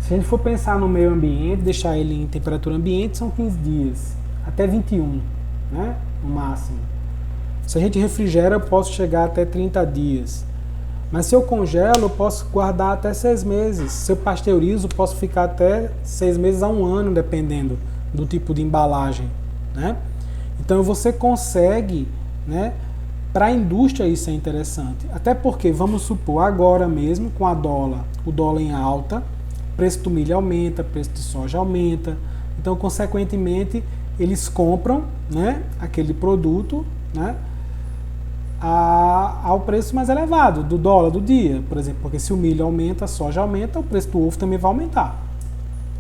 Se a gente for pensar no meio ambiente, deixar ele em temperatura ambiente, são 15 dias, até 21, né? No máximo. Se a gente refrigera, eu posso chegar até 30 dias. Mas se eu congelo, eu posso guardar até 6 meses. Se eu pasteurizo, eu posso ficar até 6 meses a 1 ano, dependendo do tipo de embalagem, né? Então você consegue, né? Para a indústria isso é interessante. Até porque, vamos supor, agora mesmo, com o dólar em alta, o preço do milho aumenta, o preço de soja aumenta. Então, consequentemente, eles compram, né, aquele produto, né, ao preço mais elevado do dólar do dia, por exemplo, porque se o milho aumenta, a soja aumenta, o preço do ovo também vai aumentar,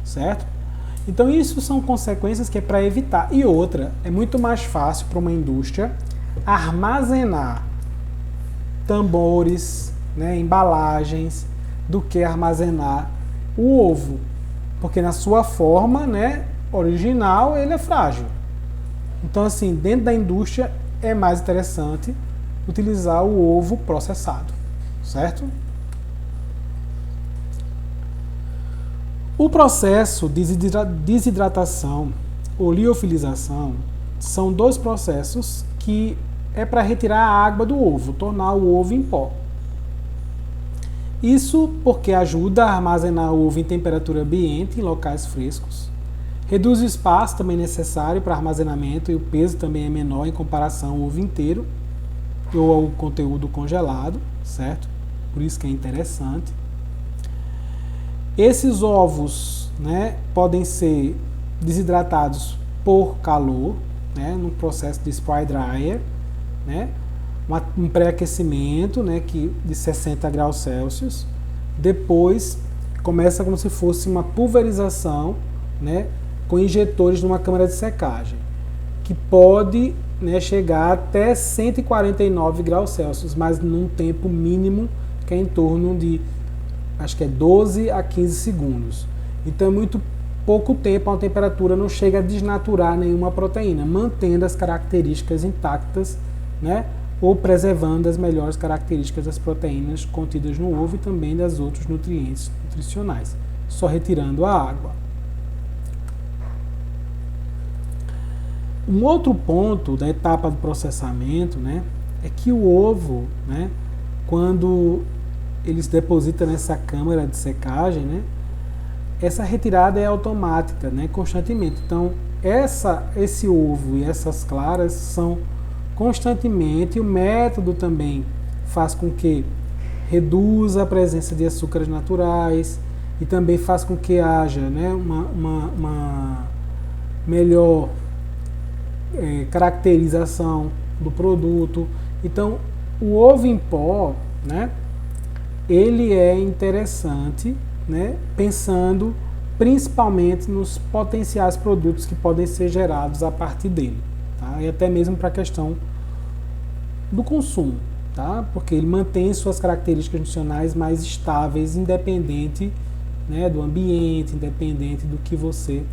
certo? Então isso são consequências que é para evitar. E outra, é muito mais fácil para uma indústria armazenar tambores, né, embalagens, do que armazenar o ovo, porque na sua forma, né, original ele é frágil. Então assim, dentro da indústria é mais interessante utilizar o ovo processado, certo? O processo de desidratação ou liofilização são dois processos que é para retirar a água do ovo, tornar o ovo em pó. Isso porque ajuda a armazenar o ovo em temperatura ambiente em locais frescos. Reduz o espaço também necessário para armazenamento e o peso também é menor em comparação ao ovo inteiro ou ao conteúdo congelado, certo? Por isso que é interessante. Esses ovos, né, podem ser desidratados por calor, né, no processo de spray dryer, né, um pré-aquecimento, né, de 60 graus Celsius. Depois, começa como se fosse uma pulverização, né, com injetores numa câmara de secagem, que pode, né, chegar até 149 graus Celsius, mas num tempo mínimo que é em torno de, acho que é 12 a 15 segundos. Então é muito pouco tempo, a temperatura não chega a desnaturar nenhuma proteína, mantendo as características intactas, né, ou preservando as melhores características das proteínas contidas no ovo e também das outros nutrientes nutricionais, só retirando a água. Um outro ponto da etapa do processamento, né, é que o ovo, né, quando eles depositam nessa câmara de secagem, né, essa retirada é automática, né, constantemente. Então, esse ovo e essas claras são constantemente, e o método também faz com que reduza a presença de açúcares naturais e também faz com que haja, né, uma melhor caracterização do produto. Então, o ovo em pó, né, ele é interessante, né, pensando principalmente nos potenciais produtos que podem ser gerados a partir dele, tá? E até mesmo para a questão do consumo, tá? Porque ele mantém suas características nutricionais mais estáveis, independente, né, do ambiente, independente do que você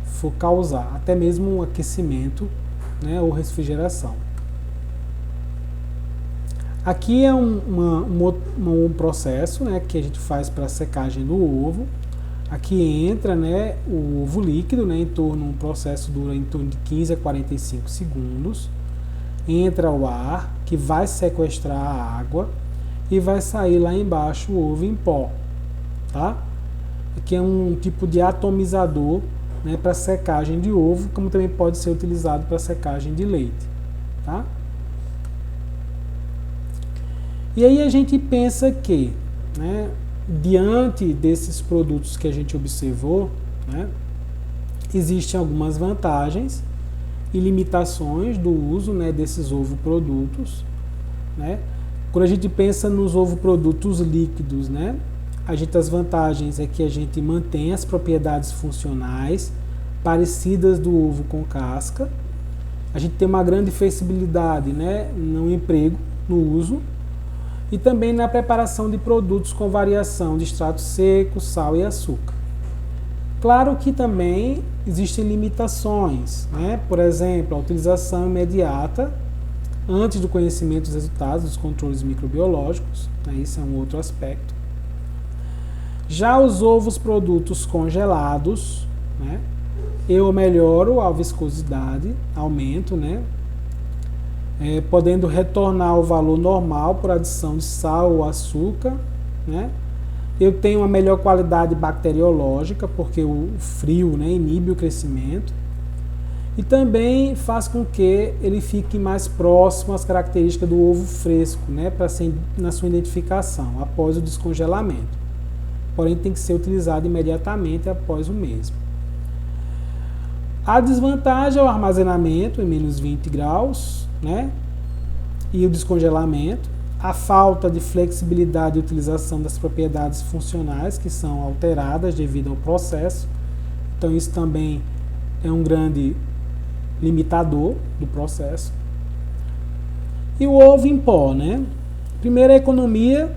for causar, até mesmo um aquecimento, né, ou refrigeração. Aqui é um processo, né, que a gente faz para a secagem do ovo. Aqui entra, né, o ovo líquido, né, um processo dura em torno de 15 a 45 segundos. Entra o ar, que vai sequestrar a água e vai sair lá embaixo o ovo em pó, tá? Aqui é um tipo de atomizador, né, para secagem de ovo, como também pode ser utilizado para secagem de leite, tá? E aí a gente pensa que, né, diante desses produtos que a gente observou, né, existem algumas vantagens e limitações do uso, né, desses ovoprodutos, né? Quando a gente pensa nos ovoprodutos líquidos, né, as vantagens é que a gente mantém as propriedades funcionais parecidas do ovo com casca, a gente tem uma grande flexibilidade, né, no emprego, no uso, e também na preparação de produtos com variação de extrato seco, sal e açúcar. Claro que também existem limitações, né? Por exemplo, a utilização imediata antes do conhecimento dos resultados dos controles microbiológicos, né? Isso é um outro aspecto. Já os ovos produtos congelados, né, eu melhoro a viscosidade, aumento, né, podendo retornar ao valor normal por adição de sal ou açúcar, né. Eu tenho uma melhor qualidade bacteriológica, porque o frio, né, inibe o crescimento. E também faz com que ele fique mais próximo às características do ovo fresco, né, na sua identificação, após o descongelamento. Porém, tem que ser utilizado imediatamente após o mesmo. A desvantagem é o armazenamento em menos 20 graus, né, e o descongelamento. A falta de flexibilidade e utilização das propriedades funcionais, que são alteradas devido ao processo. Então, isso também é um grande limitador do processo. E o ovo em pó, né? Primeiro, a economia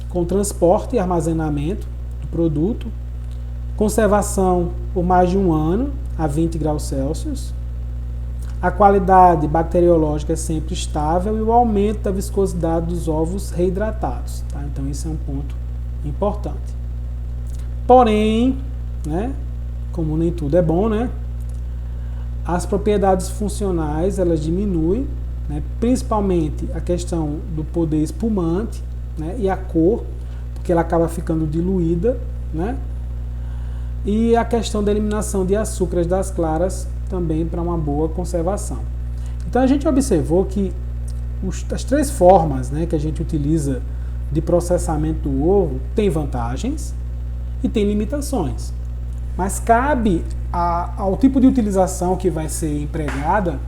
com transporte e armazenamento do produto, conservação por mais de 1 ano a 20 graus Celsius, a qualidade bacteriológica é sempre estável e o aumento da viscosidade dos ovos reidratados, tá? Então, isso é um ponto importante. Porém, né, como nem tudo é bom, né, as propriedades funcionais elas diminuem, né, principalmente a questão do poder espumante, né, e a cor, porque ela acaba ficando diluída, né, e a questão da eliminação de açúcares das claras também para uma boa conservação. Então a gente observou que as 3 formas, né, que a gente utiliza de processamento do ovo tem vantagens e tem limitações. Mas cabe ao tipo de utilização que vai ser empregada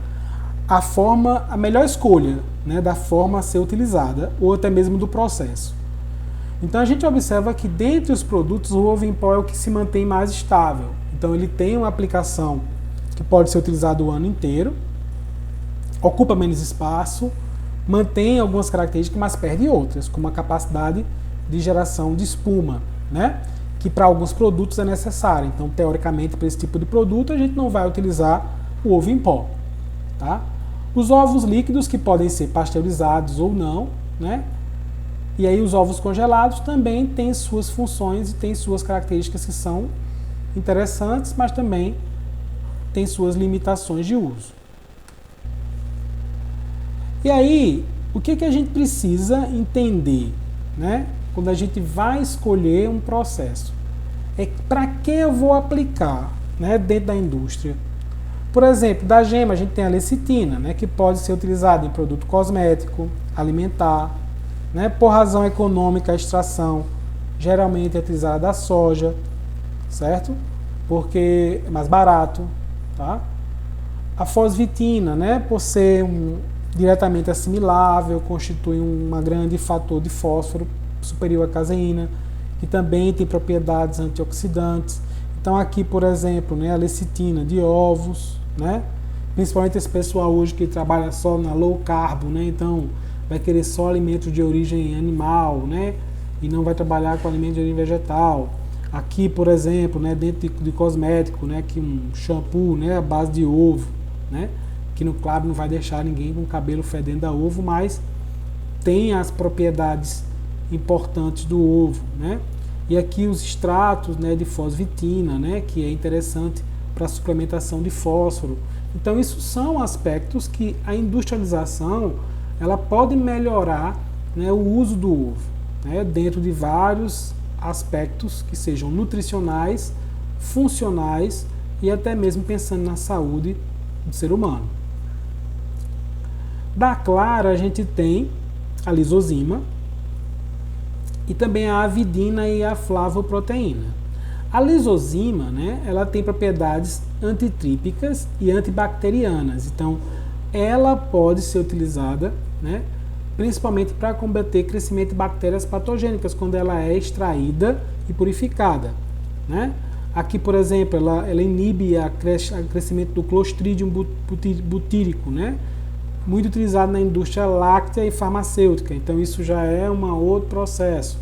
a melhor escolha, né, da forma a ser utilizada ou até mesmo do processo. Então a gente observa que dentre os produtos o ovo em pó é o que se mantém mais estável. Então ele tem uma aplicação que pode ser utilizado o ano inteiro, ocupa menos espaço, mantém algumas características, mas perde outras, como a capacidade de geração de espuma, né? Que para alguns produtos é necessária. Então, teoricamente, para esse tipo de produto, a gente não vai utilizar o ovo em pó. Tá? Os ovos líquidos, que podem ser pasteurizados ou não, né? E aí os ovos congelados também têm suas funções e têm suas características que são interessantes, mas também têm suas limitações de uso. E aí, o que a gente precisa entender, né? Quando a gente vai escolher um processo? É para que eu vou aplicar, né, dentro da indústria? Por exemplo, da gema a gente tem a lecitina, né, que pode ser utilizada em produto cosmético, alimentar, né, por razão econômica, a extração geralmente é utilizada da soja, certo? Porque é mais barato, tá? A fosvitina, né, por ser diretamente assimilável, constitui um grande fator de fósforo superior à caseína, que também tem propriedades antioxidantes. Então aqui, por exemplo, né, a lecitina de ovos, né, principalmente esse pessoal hoje que trabalha só na low carb, né, então vai querer só alimentos de origem animal, né, e não vai trabalhar com alimentos de origem vegetal. Aqui, por exemplo, né, dentro de cosmético, né, que um shampoo, né, à base de ovo, né, que no claro não vai deixar ninguém com o cabelo fedendo a ovo, mas tem as propriedades importantes do ovo, né? E aqui os extratos, né, de fosvitina, né, que é interessante para a suplementação de fósforo. Então isso são aspectos que a industrialização ela pode melhorar, né, o uso do ovo, né, dentro de vários aspectos que sejam nutricionais, funcionais e até mesmo pensando na saúde do ser humano. Da clara a gente tem a lisozima e também a avidina e a flavoproteína. A lisozima, né, ela tem propriedades antitrípicas e antibacterianas, então ela pode ser utilizada, né, principalmente para combater crescimento de bactérias patogênicas quando ela é extraída e purificada, né? Aqui, por exemplo, ela inibe o crescimento do Clostridium butírico, né? Muito utilizado na indústria láctea e farmacêutica, então isso já é um outro processo,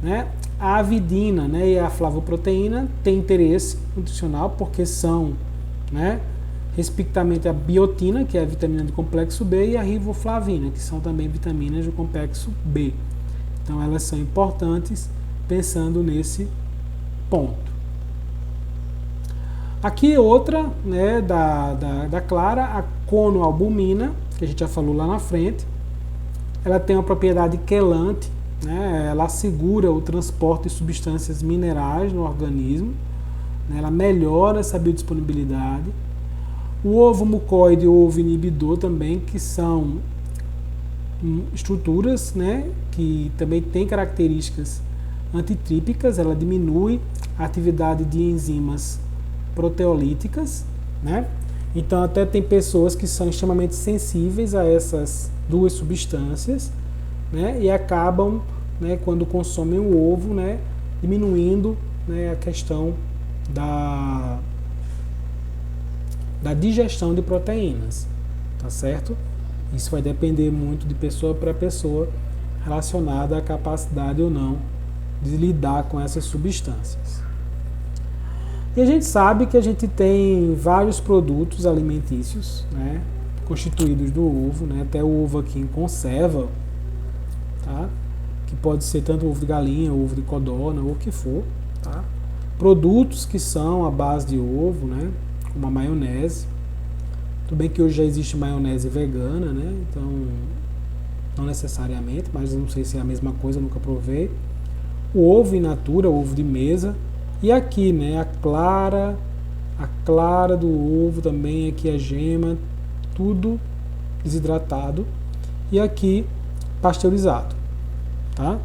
né? A avidina, né, e a flavoproteína têm interesse nutricional porque são, né, respectivamente a biotina, que é a vitamina do complexo B, e a riboflavina, que são também vitaminas do complexo B. Então elas são importantes pensando nesse ponto. Aqui outra, né, da clara, a conoalbumina, que a gente já falou lá na frente. Ela tem uma propriedade quelante, né, ela assegura o transporte de substâncias minerais no organismo, né, ela melhora essa biodisponibilidade. O ovo mucoide e o ovo inibidor também, que são estruturas, né, que também têm características antitrípicas, ela diminui a atividade de enzimas proteolíticas, né? Então até tem pessoas que são extremamente sensíveis a essas duas substâncias, né? E acabam, né, quando consomem o ovo, né, diminuindo, né, a questão da digestão de proteínas, tá certo? Isso vai depender muito de pessoa para pessoa relacionada à capacidade ou não de lidar com essas substâncias. E a gente sabe que a gente tem vários produtos alimentícios, né, constituídos do ovo, né, até o ovo aqui em conserva, tá? Que pode ser tanto ovo de galinha, ovo de codorna, ou o que for, tá? Produtos que são à base de ovo, né, como a maionese. Tudo bem que hoje já existe maionese vegana, né, então não necessariamente, mas eu não sei se é a mesma coisa, nunca provei. O ovo in natura, o ovo de mesa. E aqui, né, a clara do ovo também, aqui a gema, tudo desidratado. E aqui, pasteurizado, tá?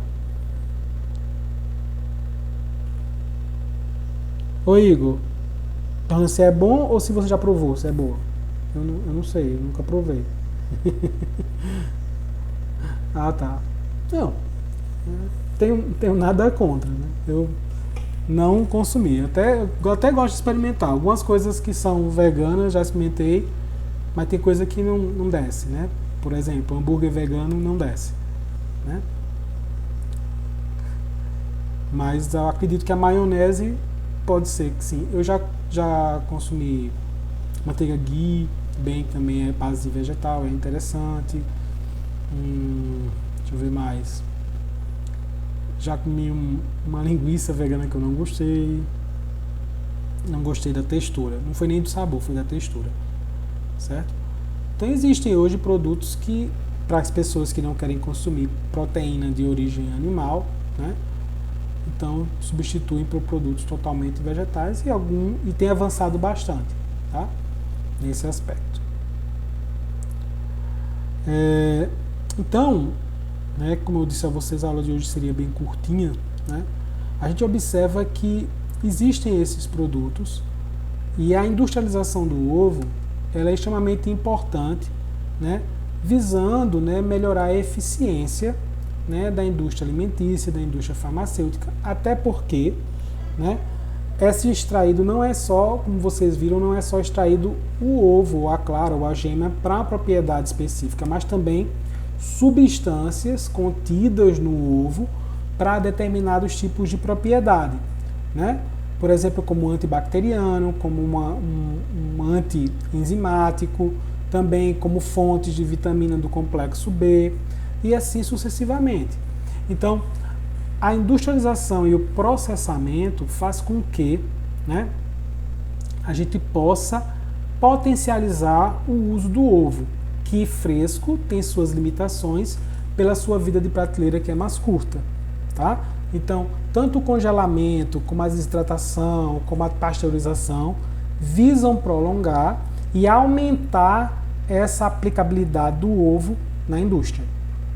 Ô Igor, perguntando se é bom ou se você já provou, se é boa. Eu não sei, eu nunca provei. Ah, tá. Não. tenho nada contra, né? Eu não consumi. Eu até gosto de experimentar. Algumas coisas que são veganas já experimentei, mas tem coisa que não desce, né? Por exemplo, hambúrguer vegano não desce, né? Mas eu acredito que a maionese pode ser que sim. Eu já consumi manteiga ghee, bem, que também é base vegetal, é interessante. Deixa eu ver mais. Já comi uma linguiça vegana que eu não gostei. Não gostei da textura. Não foi nem do sabor, foi da textura. Certo? Então existem hoje produtos que, para as pessoas que não querem consumir proteína de origem animal, né? Então substituem por produtos totalmente vegetais e tem avançado bastante, tá? Nesse aspecto. Então, né, como eu disse a vocês, a aula de hoje seria bem curtinha, né? A gente observa que existem esses produtos e a industrialização do ovo ela é extremamente importante, né, visando, né, melhorar a eficiência, né, da indústria alimentícia, da indústria farmacêutica, até porque, né, esse extraído não é só, como vocês viram, não é só extraído o ovo, a clara ou a gema para a propriedade específica, mas também substâncias contidas no ovo para determinados tipos de propriedade, né? Por exemplo, como antibacteriano, como um anti-enzimático, também como fontes de vitamina do complexo B e assim sucessivamente. Então, a industrialização e o processamento faz com que, né, a gente possa potencializar o uso do ovo, que fresco tem suas limitações pela sua vida de prateleira que é mais curta, tá? Então, tanto o congelamento, como a desidratação, como a pasteurização, visam prolongar e aumentar essa aplicabilidade do ovo na indústria,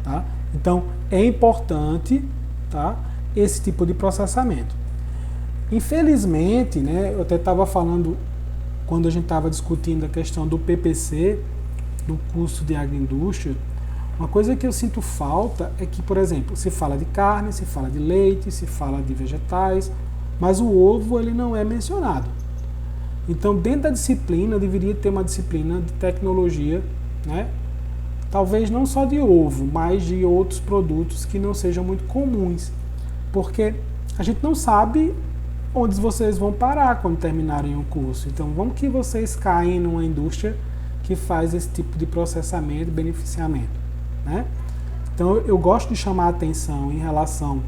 tá? Então, é importante, tá, esse tipo de processamento. Infelizmente, né, eu até estava falando, quando a gente estava discutindo a questão do PPC, do curso de agroindústria, uma coisa que eu sinto falta é que, por exemplo, se fala de carne, se fala de leite, se fala de vegetais, mas o ovo ele não é mencionado. Então, dentro da disciplina, deveria ter uma disciplina de tecnologia, né? Talvez não só de ovo, mas de outros produtos que não sejam muito comuns, porque a gente não sabe onde vocês vão parar quando terminarem o curso. Então, vamos que vocês caem numa indústria que faz esse tipo de processamento e beneficiamento, né? Então, eu gosto de chamar a atenção em relação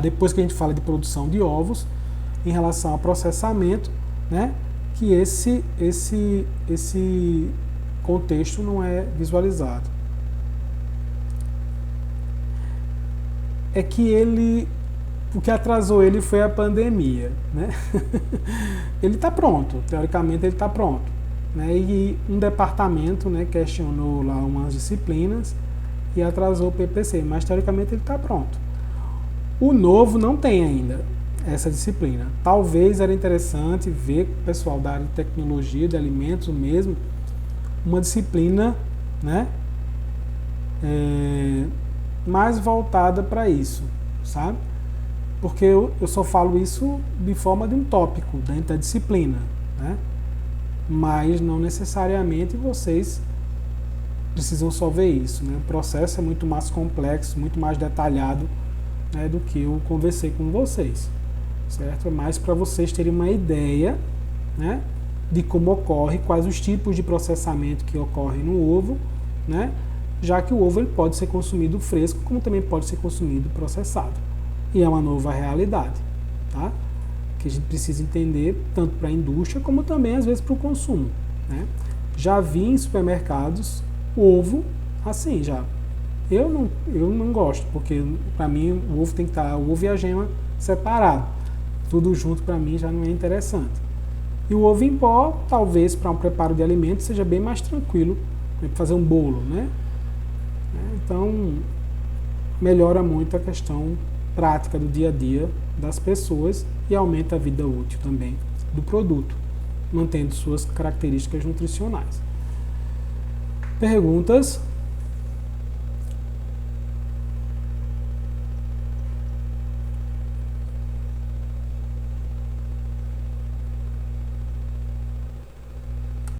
depois que a gente fala de produção de ovos, em relação ao processamento, né? Que esse contexto não é visualizado. É que o que atrasou ele foi a pandemia, né? Ele está pronto, teoricamente ele está pronto, né? E um departamento, né, questionou lá umas disciplinas e atrasou o PPC, mas teoricamente ele está pronto. O novo não tem ainda essa disciplina. Talvez era interessante ver com o pessoal da área de tecnologia, de alimentos mesmo, uma disciplina, né, mais voltada para isso, sabe? Porque eu só falo isso de forma de um tópico dentro da disciplina, né? Mas não necessariamente vocês precisam só ver isso, né? O processo é muito mais complexo, muito mais detalhado, né, do que eu conversei com vocês, certo? É mais para vocês terem uma ideia, né, de como ocorre, quais os tipos de processamento que ocorrem no ovo, né? Já que o ovo ele pode ser consumido fresco, como também pode ser consumido processado. E é uma nova realidade, tá? Que a gente precisa entender tanto para a indústria como também às vezes para o consumo, né? Já vi em supermercados ovo assim já. Eu não gosto, porque para mim o ovo tem que estar o ovo e a gema separado. Tudo junto para mim já não é interessante. E o ovo em pó, talvez para um preparo de alimento seja bem mais tranquilo, né, para fazer um bolo, né? Então melhora muito a questão prática do dia a dia das pessoas e aumenta a vida útil também do produto, mantendo suas características nutricionais. Perguntas?